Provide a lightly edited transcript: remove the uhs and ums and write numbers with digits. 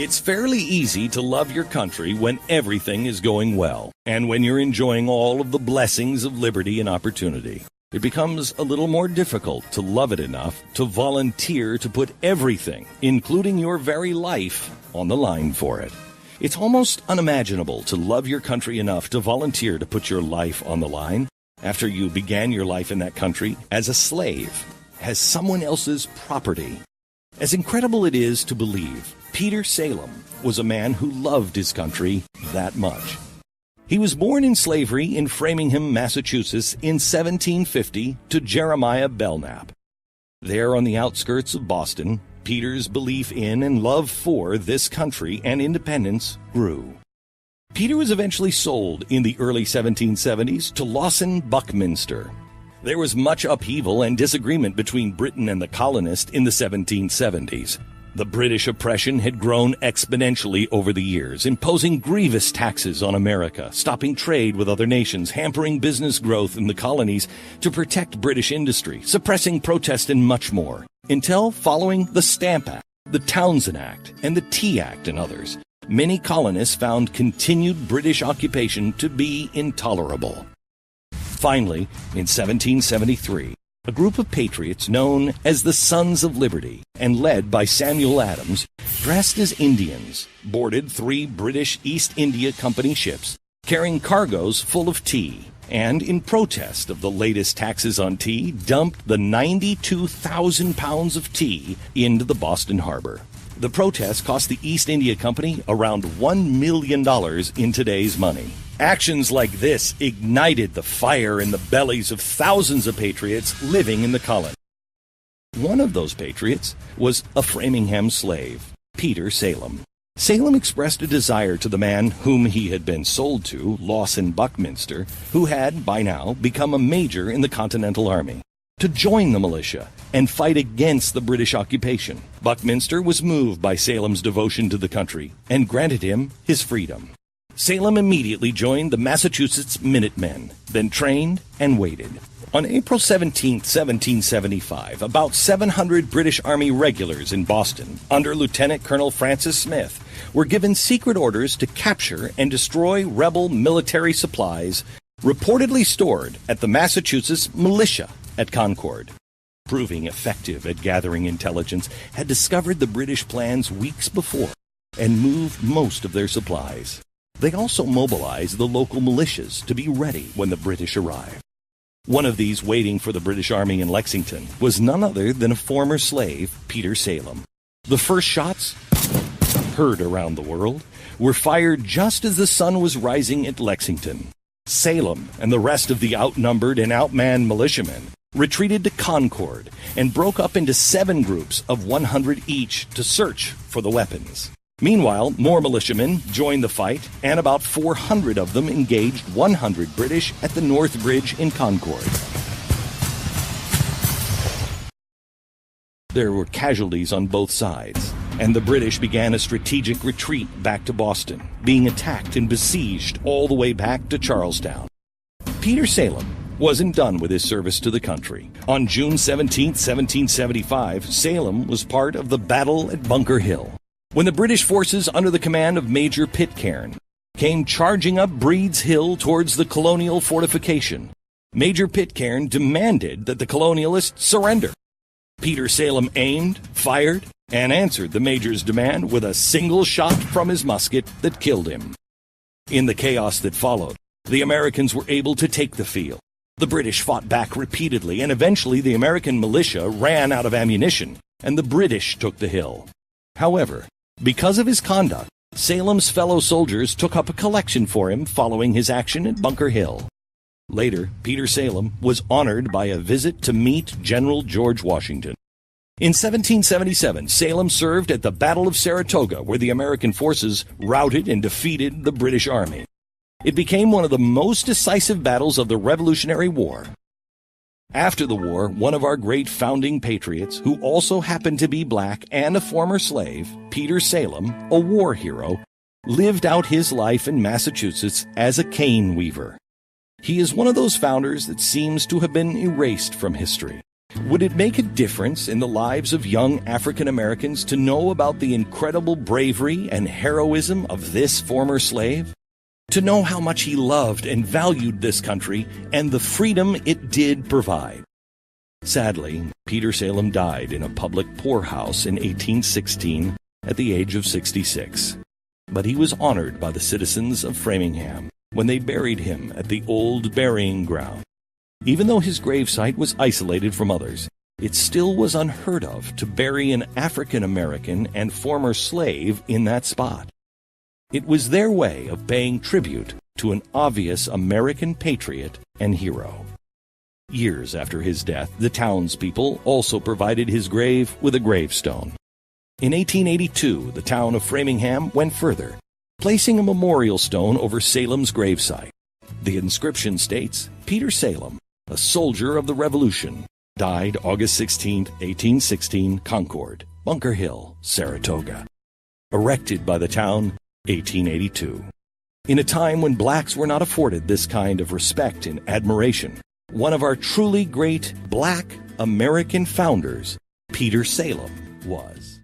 It's fairly easy to love your country when everything is going well, and when you're enjoying all of the blessings of liberty and opportunity. It becomes a little more difficult to love it enough to volunteer to put everything, including your very life, on the line for it. It's almost unimaginable to love your country enough to volunteer to put your life on the line after you began your life in that country as a slave, as someone else's property. As incredible it is to believe, Peter Salem was a man who loved his country that much. He was born in slavery in Framingham, Massachusetts in 1750 to Jeremiah Belknap. There on the outskirts of Boston, Peter's belief in and love for this country and independence grew. Peter was eventually sold in the early 1770s to Lawson Buckminster. There was much upheaval and disagreement between Britain and the colonists in the 1770s. The British oppression had grown exponentially over the years, imposing grievous taxes on America, stopping trade with other nations, hampering business growth in the colonies to protect British industry, suppressing protest, and much more. Until following the Stamp Act, the Townshend Act, and the Tea Act and others, many colonists found continued British occupation to be intolerable. Finally, in 1773, a group of patriots known as the Sons of Liberty and led by Samuel Adams, dressed as Indians, boarded 3 British East India Company ships carrying cargoes full of tea, and in protest of the latest taxes on tea, dumped the 92,000 pounds of tea into the Boston harbor. The protest cost the East India Company around $1 million in today's money. Actions like this ignited the fire in the bellies of thousands of patriots living in the colony. One of those patriots was a Framingham slave, Peter Salem. Salem expressed a desire to the man whom he had been sold to, Lawson Buckminster, who had, by now, become a major in the Continental Army, to join the militia and fight against the British occupation. Buckminster was moved by Salem's devotion to the country and granted him his freedom. Salem immediately joined the Massachusetts Minutemen, then trained and waited. On April 17, 1775, about 700 British Army regulars in Boston, under Lieutenant Colonel Francis Smith, were given secret orders to capture and destroy rebel military supplies reportedly stored at the Massachusetts militia at Concord. Proving effective at gathering intelligence, had discovered the British plans weeks before and moved most of their supplies. They also mobilized the local militias to be ready when the British arrived. One of these waiting for the British Army in Lexington was none other than a former slave, Peter Salem. The first shots, heard around the world, were fired just as the sun was rising at Lexington. Salem and the rest of the outnumbered and outmanned militiamen retreated to Concord and broke up into 7 groups of 100 each to search for the weapons. Meanwhile, more militiamen joined the fight, and about 400 of them engaged 100 British at the North Bridge in Concord. There were casualties on both sides, and the British began a strategic retreat back to Boston, being attacked and besieged all the way back to Charlestown. Peter Salem wasn't done with his service to the country. On June 17, 1775, Salem was part of the battle at Bunker Hill, when the British forces under the command of Major Pitcairn came charging up Breed's Hill towards the colonial fortification. Major Pitcairn demanded that the colonialists surrender. Peter Salem aimed, fired, and answered the Major's demand with a single shot from his musket that killed him. In the chaos that followed, the Americans were able to take the field. The British fought back repeatedly, and eventually the American militia ran out of ammunition, and the British took the hill. However, because of his conduct, Salem's fellow soldiers took up a collection for him following his action at Bunker Hill. Later, Peter Salem was honored by a visit to meet General George Washington. In 1777, Salem served at the Battle of Saratoga, where the American forces routed and defeated the British Army. It became one of the most decisive battles of the Revolutionary War. After the war, one of our great founding patriots, who also happened to be black and a former slave, Peter Salem, a war hero, lived out his life in Massachusetts as a cane weaver. He is one of those founders that seems to have been erased from history. Would it make a difference in the lives of young African Americans to know about the incredible bravery and heroism of this former slave? To know how much he loved and valued this country and the freedom it did provide? Sadly, Peter Salem died in a public poorhouse in 1816 at the age of 66. But he was honored by the citizens of Framingham when they buried him at the old burying ground. Even though his gravesite was isolated from others, it still was unheard of to bury an African American and former slave in that spot. It was their way of paying tribute to an obvious American patriot and hero. Years after his death, the townspeople also provided his grave with a gravestone. In 1882, the town of Framingham went further, placing a memorial stone over Salem's gravesite. The inscription states, "Peter Salem, a soldier of the Revolution, died August 16, 1816, Concord, Bunker Hill, Saratoga." Erected by the town, 1882. In a time when blacks were not afforded this kind of respect and admiration, one of our truly great black American founders, Peter Salem, was.